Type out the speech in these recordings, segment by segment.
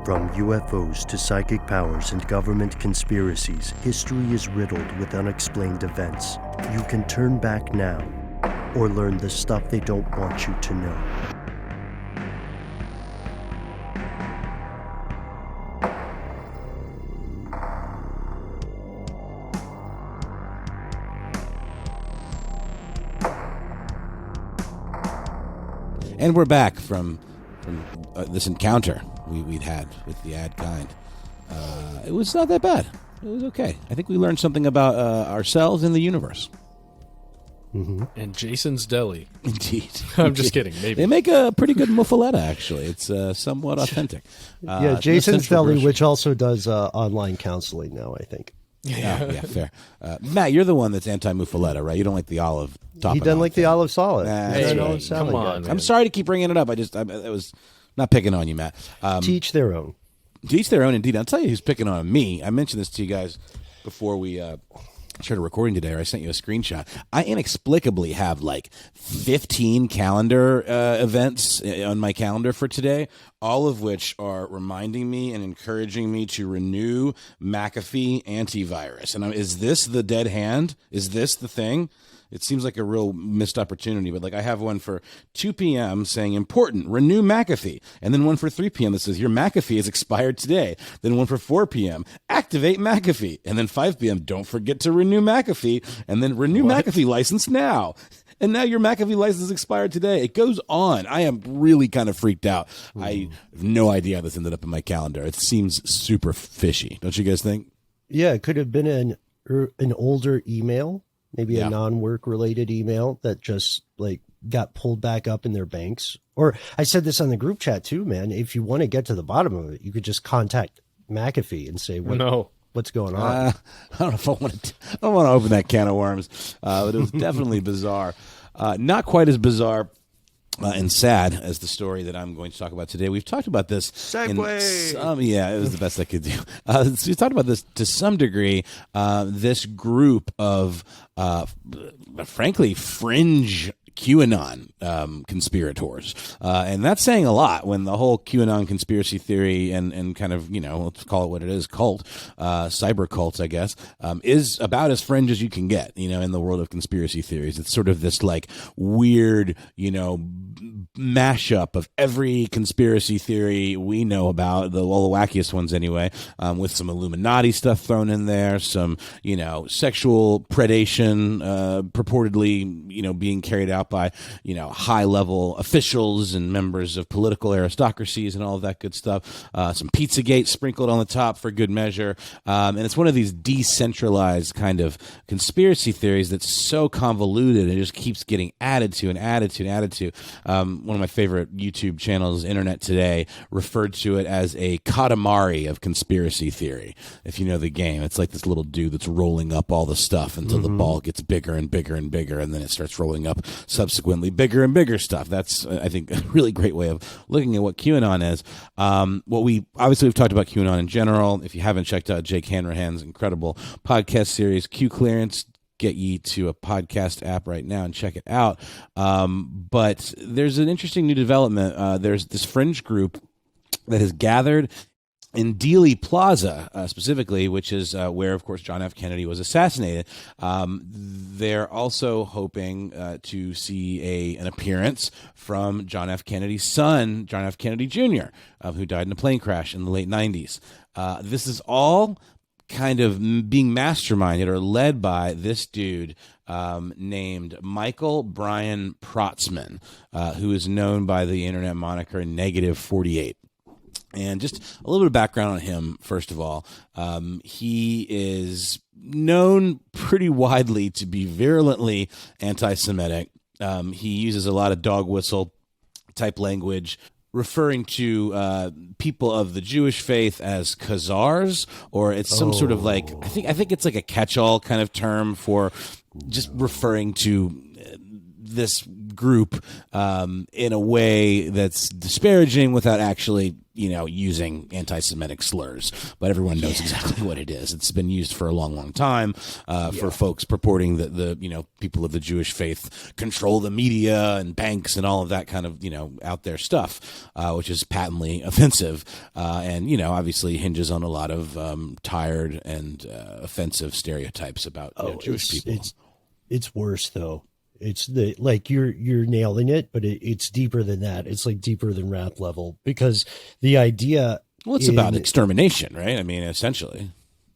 From UFOs to psychic powers and government conspiracies, history is riddled with unexplained events. You can turn back now or learn the stuff they don't want you to know. And we're back from this encounter we'd had with the ad kind. It was not that bad. It was okay. I think we learned something about ourselves and the universe. Mm-hmm. And Jason's Deli. Indeed. I'm just kidding. Maybe. They make a pretty good muffaletta, actually. It's somewhat authentic. Yeah, Jason's Deli, which also does online counseling now, I think. Yeah, fair. Matt, you're the one that's anti-muffaletta, right? You don't like the olive topping. He doesn't like the olive salad. That's right. Come on, I'm sorry to keep bringing it up. I was not picking on you, Matt. Teach their own. Teach their own, indeed. I'll tell you who's picking on me. I mentioned this to you guys before we started recording today, or I sent you a screenshot. I inexplicably have like 15 calendar events on my calendar for today, all of which are reminding me and encouraging me to renew McAfee antivirus. And is this the dead hand? Is this the thing? It seems like a real missed opportunity, but like I have one for 2 p.m. saying important, renew McAfee. And then one for 3 p.m. that says your McAfee is expired today. Then one for 4 p.m. activate McAfee. And then 5 p.m. don't forget to renew McAfee. And then renew McAfee license now. And now your McAfee license is expired today. It goes on. I am really kind of freaked out. I have no idea how this ended up in my calendar. It seems super fishy. Don't you guys think? Yeah, it could have been an older email. Maybe a non-work related email that just like got pulled back up in their banks. Or I said this on the group chat too, man. If you want to get to the bottom of it, you could just contact McAfee and say, what's going on? I don't know if I want to open that can of worms, but it was definitely bizarre. Not quite as bizarre and sad as the story that I'm going to talk about today. We've talked about this. Segway. Yeah, it was the best I could do. So we've talked about this to some degree. This group of, frankly, fringe QAnon conspirators. And that's saying a lot when the whole QAnon conspiracy theory and kind of, let's call it what it is, cult, cyber cults, I guess, is about as fringe as you can get, in the world of conspiracy theories. It's sort of this like weird, mashup of every conspiracy theory we know about, all the wackiest ones anyway, with some Illuminati stuff thrown in there, some, sexual predation, purportedly, being carried out by, high-level officials and members of political aristocracies and all of that good stuff. Some Pizzagate sprinkled on the top for good measure. And it's one of these decentralized kind of conspiracy theories that's so convoluted and it just keeps getting added to and added to and added to. One of my favorite YouTube channels, Internet Today, referred to it as a Katamari of conspiracy theory. If you know the game, it's like this little dude that's rolling up all the stuff until the ball gets bigger and bigger and bigger, and then it starts rolling up subsequently bigger and bigger stuff. That's, I think, a really great way of looking at what QAnon is. We've talked about QAnon in general. If you haven't checked out Jake Hanrahan's incredible podcast series, Q Clearance, get ye to a podcast app right now and check it out. But there's an interesting new development. There's this fringe group that has gathered in Deli Plaza, specifically, which is where, of course, John F. Kennedy was assassinated. They're also hoping to see an appearance from John F. Kennedy's son, John F. Kennedy Jr., who died in a plane crash in the late 90s. This is all kind of being masterminded or led by this dude named Michael Brian Protzman, who is known by the internet moniker Negative48. And just a little bit of background on him, first of all. He is known pretty widely to be virulently anti-Semitic. He uses a lot of dog whistle type language, referring to people of the Jewish faith as Khazars, or it's some sort of like, I think it's like a catch-all kind of term for just referring to this group in a way that's disparaging without actually, using anti-Semitic slurs, but everyone knows exactly what it is. It's been used for a long, long time for folks purporting that the people of the Jewish faith control the media and banks and all of that kind of out there stuff, which is patently offensive, and obviously hinges on a lot of tired and offensive stereotypes about Jewish people. It's worse though. It's you're nailing it, but it's deeper than that. It's like deeper than rap level, because the idea. Well, it's about extermination, right? I mean, essentially.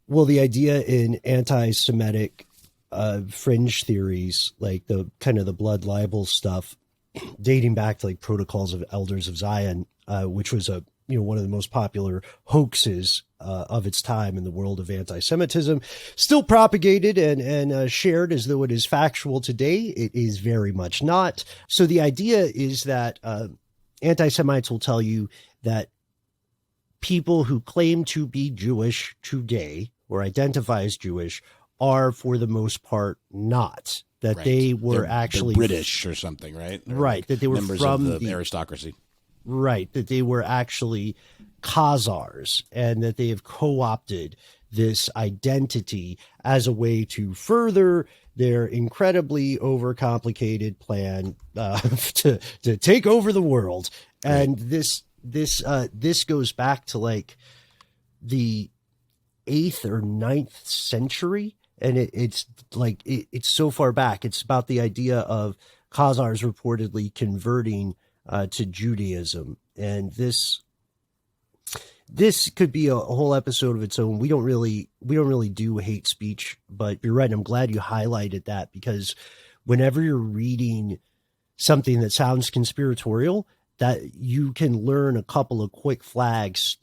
Well, the idea in anti-Semitic fringe theories, like the kind of the blood libel stuff, dating back to like Protocols of Elders of Zion, which was one of the most popular hoaxes of its time in the world of anti-Semitism, still propagated and shared as though it is factual today. It is very much not. So the idea is that anti-Semites will tell you that people who claim to be Jewish today or identify as Jewish are, for the most part, not. That they were actually they're British or something, right? Or right. That they were members from of the aristocracy. Right, that they were actually Khazars, and that they have co-opted this identity as a way to further their incredibly overcomplicated plan to take over the world. And this goes back to like the 8th or 9th century, and it's so far back. It's about the idea of Khazars reportedly converting to Judaism, and this could be a whole episode of its own. We don't really do hate speech, but you're right. I'm glad you highlighted that, because whenever you're reading something that sounds conspiratorial, that you can learn a couple of quick flags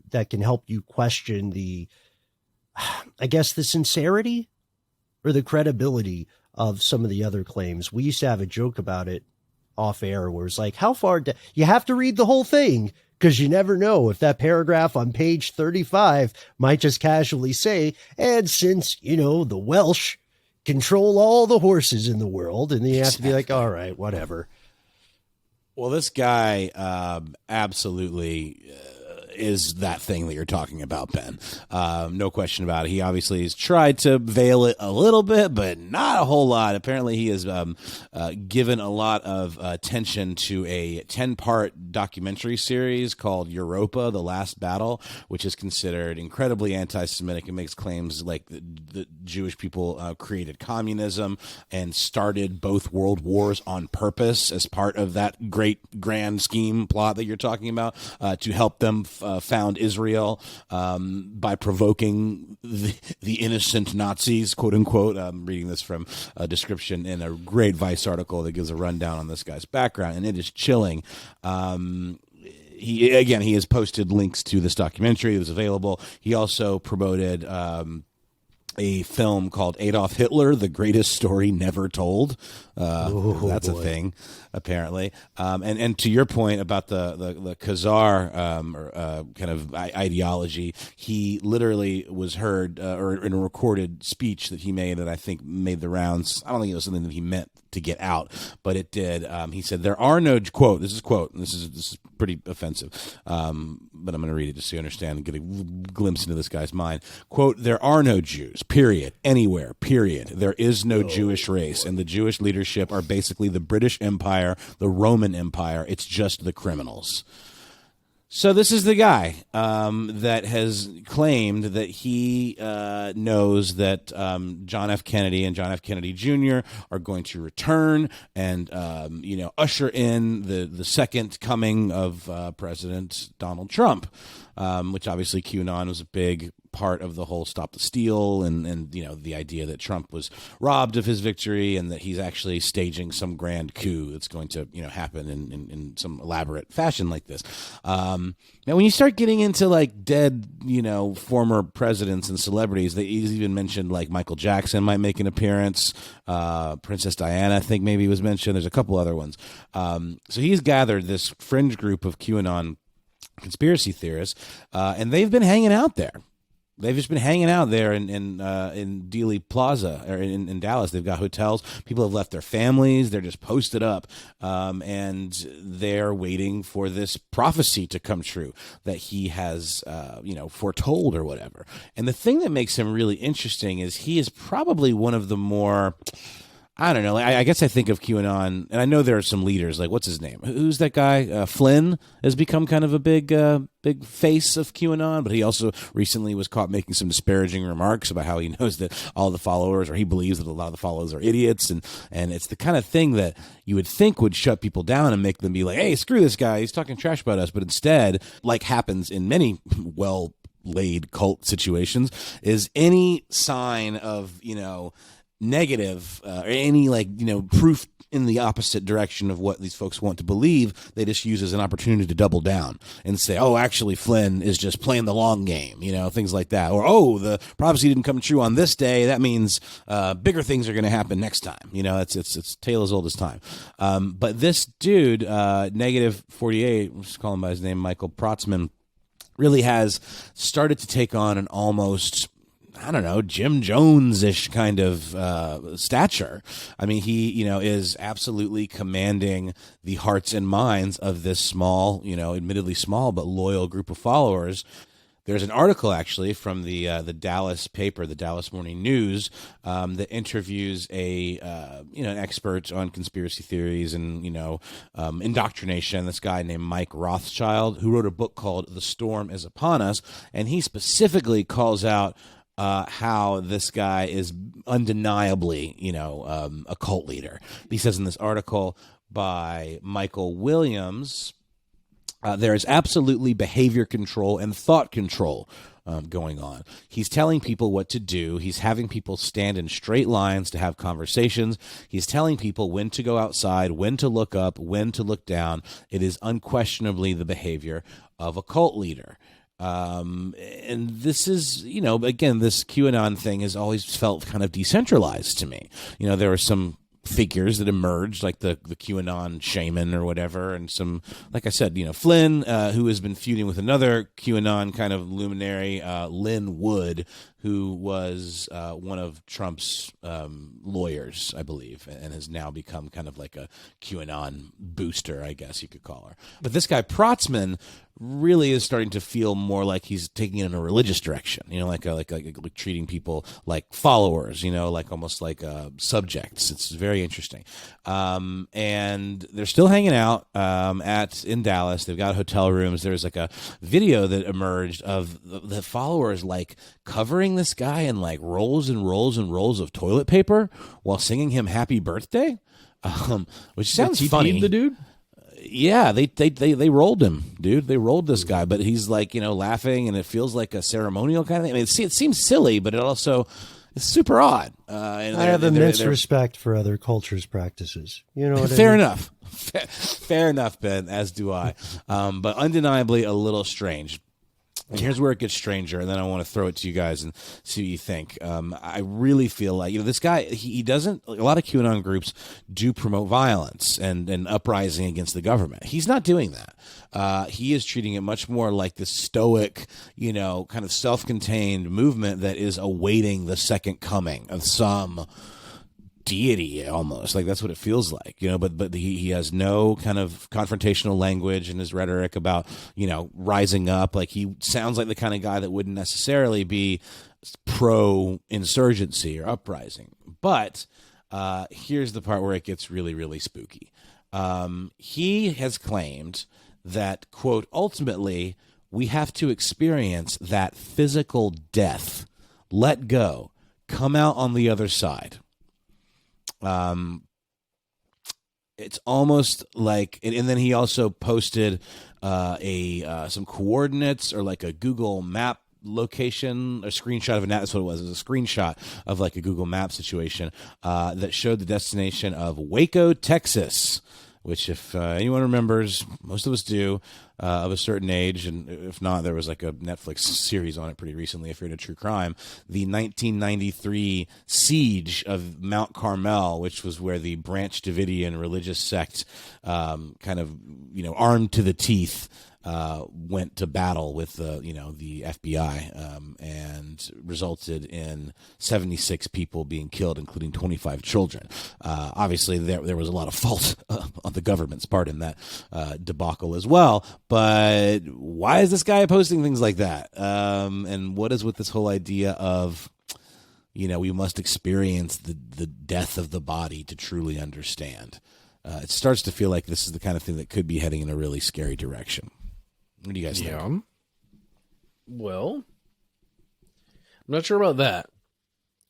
that can help you question the sincerity or the credibility of some of the other claims. We used to have a joke about it off air where it's like, how far you have to read the whole thing, because you never know if that paragraph on page 35 might just casually say, and since the Welsh control all the horses in the world, and then you have to be like, all right, whatever. Well, this guy absolutely is that thing that you're talking about, Ben. No question about it. He obviously has tried to veil it a little bit, but not a whole lot. Apparently, he has given a lot of attention to a 10-part documentary series called Europa, The Last Battle, which is considered incredibly anti-Semitic and makes claims like the Jewish people created communism and started both world wars on purpose as part of that great grand scheme plot that you're talking about, to help them found Israel by provoking the innocent Nazis, quote unquote. I'm reading this from a description in a great Vice article that gives a rundown on this guy's background, and it is chilling. He has posted links to this documentary. It was available. He also promoted a film called Adolf Hitler, The Greatest Story Never Told. That's a thing, apparently. And to your point about the Khazar kind of ideology, he literally was heard or in a recorded speech that he made that I think made the rounds. I don't think it was something that he meant to get out, but it did. He said, "There are no," quote, this is pretty offensive, but I'm going to read it just so you understand and get a glimpse into this guy's mind. Quote, "There are no Jews, period, anywhere, period. There is no Jewish race, and the Jewish leadership are basically the British Empire, the Roman Empire. It's just the criminals." So this is the guy that has claimed that he knows that John F. Kennedy and John F. Kennedy Jr. are going to return and usher in the second coming of President Donald Trump, which obviously QAnon was a big part of the whole Stop the Steal and the idea that Trump was robbed of his victory and that he's actually staging some grand coup that's going to happen in some elaborate fashion like this. Now when you start getting into like dead former presidents and celebrities, they even mentioned like Michael Jackson might make an appearance, Princess Diana I think maybe was mentioned, there's a couple other ones. So he's gathered this fringe group of QAnon conspiracy theorists, and they've been hanging out there. They've just been hanging out there in Deli Plaza or in Dallas. They've got hotels. People have left their families. They're just posted up, and they're waiting for this prophecy to come true that he has, foretold or whatever. And the thing that makes him really interesting is he is probably one of the more, I don't know. I guess I think of QAnon, and I know there are some leaders. Like, what's his name? Who's that guy? Flynn has become kind of a big face of QAnon, but he also recently was caught making some disparaging remarks about how he knows that all the followers, or he believes that a lot of the followers are idiots, and it's the kind of thing that you would think would shut people down and make them be like, hey, screw this guy, he's talking trash about us. But instead, like happens in many well-laid cult situations, is any sign of, negative or any proof in the opposite direction of what these folks want to believe, they just use as an opportunity to double down and say, oh, actually Flynn is just playing the long game, things like that. Or, oh, the prophecy didn't come true on this day, that means bigger things are going to happen next time. It's tale as old as time. But this dude, negative 48, we'll just call him by his name, Michael Protzman, really has started to take on an almost, I don't know, Jim Jones-ish kind of stature. I mean, he, is absolutely commanding the hearts and minds of this small, admittedly small but loyal group of followers. There's an article actually from the Dallas paper, the Dallas Morning News, that interviews an expert on conspiracy theories and indoctrination. This guy named Mike Rothchild, who wrote a book called "The Storm Is Upon Us," and he specifically calls out how this guy is undeniably, a cult leader. He says in this article by Michael Williams, there is absolutely behavior control and thought control going on. He's telling people what to do. He's having people stand in straight lines to have conversations. He's telling people when to go outside, when to look up, when to look down. It is unquestionably the behavior of a cult leader. And this is, again, this QAnon thing has always felt kind of decentralized to me. There were some figures that emerged, like the QAnon shaman or whatever, and some, like I said, Flynn, who has been feuding with another QAnon kind of luminary, Lynn Wood, who was one of Trump's lawyers, I believe, and has now become kind of like a QAnon booster, I guess you could call her. But this guy Protzman really is starting to feel more like he's taking it in a religious direction, like treating people like followers, like almost like subjects. It's very interesting. And they're still hanging out in Dallas. They've got hotel rooms. There's like a video that emerged of the followers like covering this guy in like rolls and rolls and rolls of toilet paper while singing him happy birthday, which sounds funny. The dude? Yeah, they rolled him, dude. They rolled this guy, but he's like, laughing, and it feels like a ceremonial kind of thing. I mean, it seems silly, but it also is super odd. And I have immense respect for other cultures' practices. Fair enough. Fair enough, Ben, as do I. But undeniably a little strange. And here's where it gets stranger, and then I want to throw it to you guys and see what you think. I really feel like, this guy, he doesn't, a lot of QAnon groups do promote violence and uprising against the government. He's not doing that. He is treating it much more like this stoic, kind of self-contained movement that is awaiting the second coming of some deity, almost like that's what it feels like, but he has no kind of confrontational language in his rhetoric about rising up. Like, he sounds like the kind of guy that wouldn't necessarily be pro insurgency or uprising. But here's the part where it gets really, really spooky. He has claimed that, quote, ultimately we have to experience that physical death, let go, come out on the other side. It's almost like, and then he also posted some coordinates or like a Google map location, a screenshot of that's what it was. It was a screenshot of like a Google map situation that showed the destination of Waco, Texas, which if anyone remembers, most of us do, of a certain age, and if not, there was like a Netflix series on it pretty recently if you're into true crime, the 1993 siege of Mount Carmel, which was where the Branch Davidian religious sect kind of, armed to the teeth, went to battle with the FBI, and resulted in 76 people being killed, including 25 children. Obviously, there was a lot of fault on the government's part in that debacle as well. But why is this guy posting things like that? And what is with this whole idea of, we must experience the death of the body to truly understand? It starts to feel like this is the kind of thing that could be heading in a really scary direction. What do you guys think? Well, I'm not sure about that.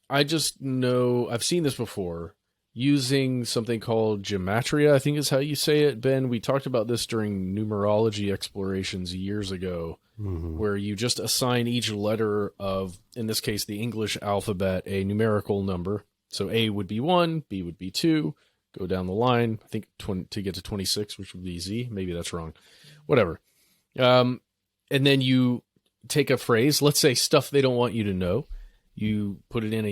I just know I've seen this before using something called gematria, I think is how you say it, Ben. We talked about this during numerology explorations years ago, where you just assign each letter of, in this case, the English alphabet, a numerical number. So A would be 1, B would be 2, go down the line, I think to get to 26, which would be Z. Maybe that's wrong. Whatever. And then you take a phrase, let's say stuff they don't want you to know. You put it in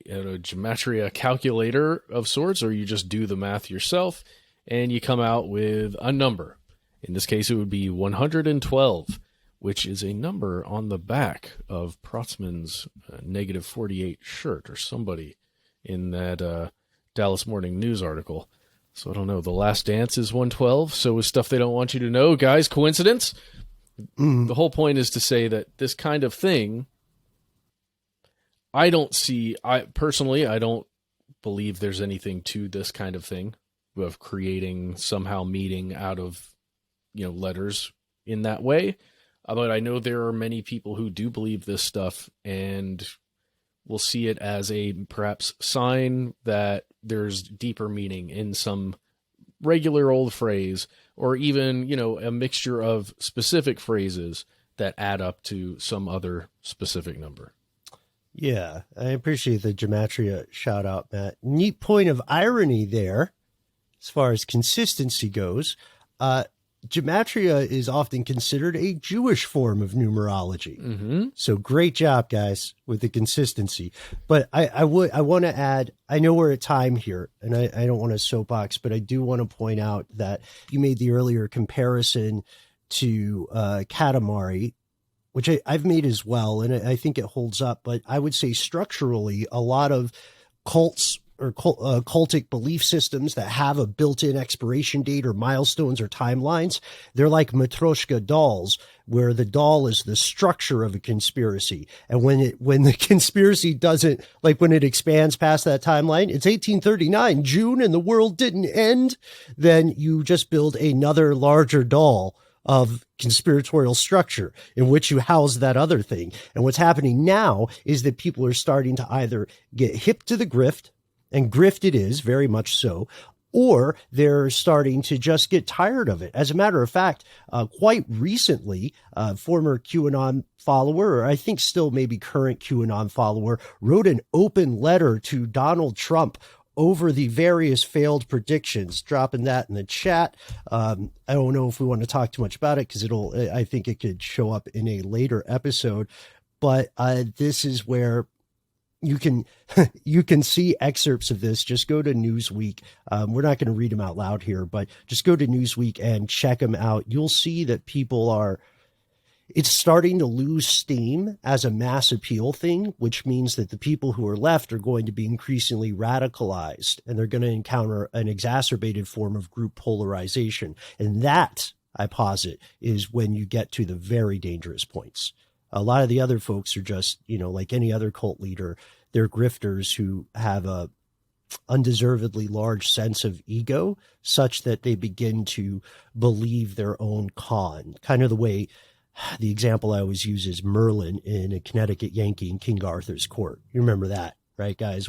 a gematria calculator of sorts, or you just do the math yourself, and you come out with a number. In this case, it would be 112, which is a number on the back of Protzman's -48 shirt, or somebody in that Dallas Morning News article. So I don't know. The Last Dance is 112. So is Stuff They Don't Want You to Know. Guys, coincidence? The whole point is to say that this kind of thing, I don't believe there's anything to this kind of thing of creating somehow meaning out of, letters in that way. But I know there are many people who do believe this stuff and will see it as a perhaps sign that there's deeper meaning in some regular old phrase, or even, a mixture of specific phrases that add up to some other specific number. Yeah, I appreciate the gematria shout out, Matt. Neat point of irony there, as far as consistency goes. Gematria is often considered a Jewish form of numerology. So great job, guys, with the consistency. But I want to add, I know we're at time here, and I don't want to soapbox, but I do want to point out that you made the earlier comparison to Katamari, which I've made as well, and I think it holds up. But I would say structurally, a lot of cults or cultic belief systems that have a built-in expiration date or milestones or timelines, they're like Matryoshka dolls, where the doll is the structure of a conspiracy. And when the conspiracy doesn't, like when it expands past that timeline, it's 1839, June, and the world didn't end, then you just build another larger doll of conspiratorial structure in which you house that other thing. And what's happening now is that people are starting to either get hip to the grift, and grift it is, very much so, or they're starting to just get tired of it. As a matter of fact, quite recently, former QAnon follower, or I think still maybe current QAnon follower, wrote an open letter to Donald Trump over the various failed predictions, dropping that in the chat. I don't know if we want to talk too much about it, because I think it could show up in a later episode, but this is where you can see excerpts of this. Just go to Newsweek. We're not going to read them out loud here, but just go to Newsweek and check them out. You'll see that it's starting to lose steam as a mass appeal thing, which means that the people who are left are going to be increasingly radicalized, and they're going to encounter an exacerbated form of group polarization. And that, I posit, is when you get to the very dangerous points. A lot of the other folks are just, like any other cult leader, they're grifters who have a undeservedly large sense of ego, such that they begin to believe their own con. Kind of the way, the example I always use is Merlin in A Connecticut Yankee in King Arthur's Court. You remember that, right, guys?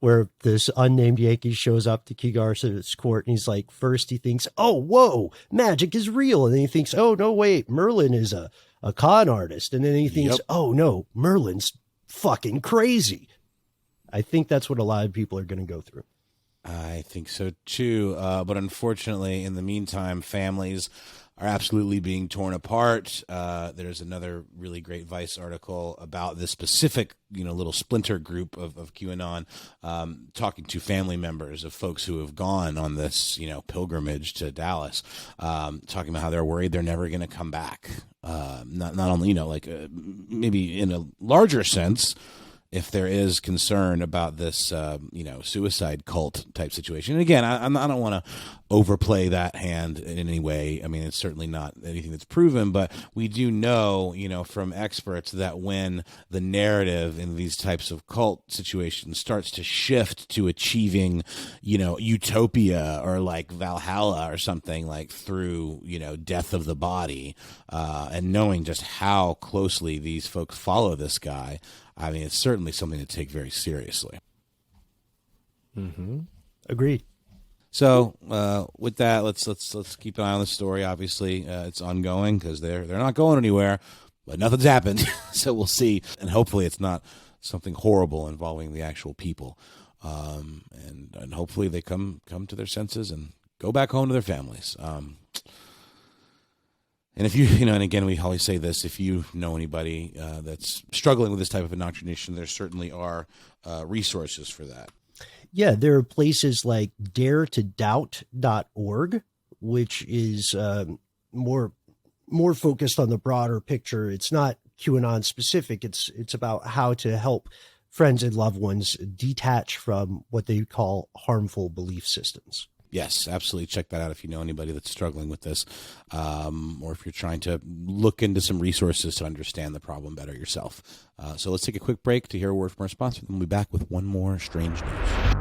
Where this unnamed Yankee shows up to King Arthur's court, and he's like, first he thinks, oh, whoa, magic is real. And then he thinks, oh, no, wait, Merlin is a con artist. And then he thinks, oh, no, Merlin's fucking crazy. I think that's what a lot of people are going to go through. I think so, too. But unfortunately, in the meantime, families are absolutely being torn apart. There's another really great Vice article about this specific, little splinter group of QAnon, talking to family members of folks who have gone on this, pilgrimage to Dallas, talking about how they're worried they're never going to come back. Not only, maybe in a larger sense, if there is concern about this, suicide cult type situation. And again, I don't want to overplay that hand in any way. I mean, it's certainly not anything that's proven, but we do know, from experts that when the narrative in these types of cult situations starts to shift to achieving, utopia or like Valhalla or something, like through, death of the body, and knowing just how closely these folks follow this guy, I mean, it's certainly something to take very seriously. Mm-hmm. Agreed. So with that, let's keep an eye on the story. Obviously, it's ongoing because they're not going anywhere, but nothing's happened. So we'll see, and hopefully, it's not something horrible involving the actual people. And hopefully, they come to their senses and go back home to their families. And if and again, we always say this, if you know anybody that's struggling with this type of indoctrination, there certainly are resources for that. Yeah, there are places like daretodoubt.org, which is more focused on the broader picture. It's not QAnon specific. It's about how to help friends and loved ones detach from what they call harmful belief systems. Yes, absolutely. Check that out if you know anybody that's struggling with this, or if you're trying to look into some resources to understand the problem better yourself. So let's take a quick break to hear a word from our sponsor, and we'll be back with one more strange news.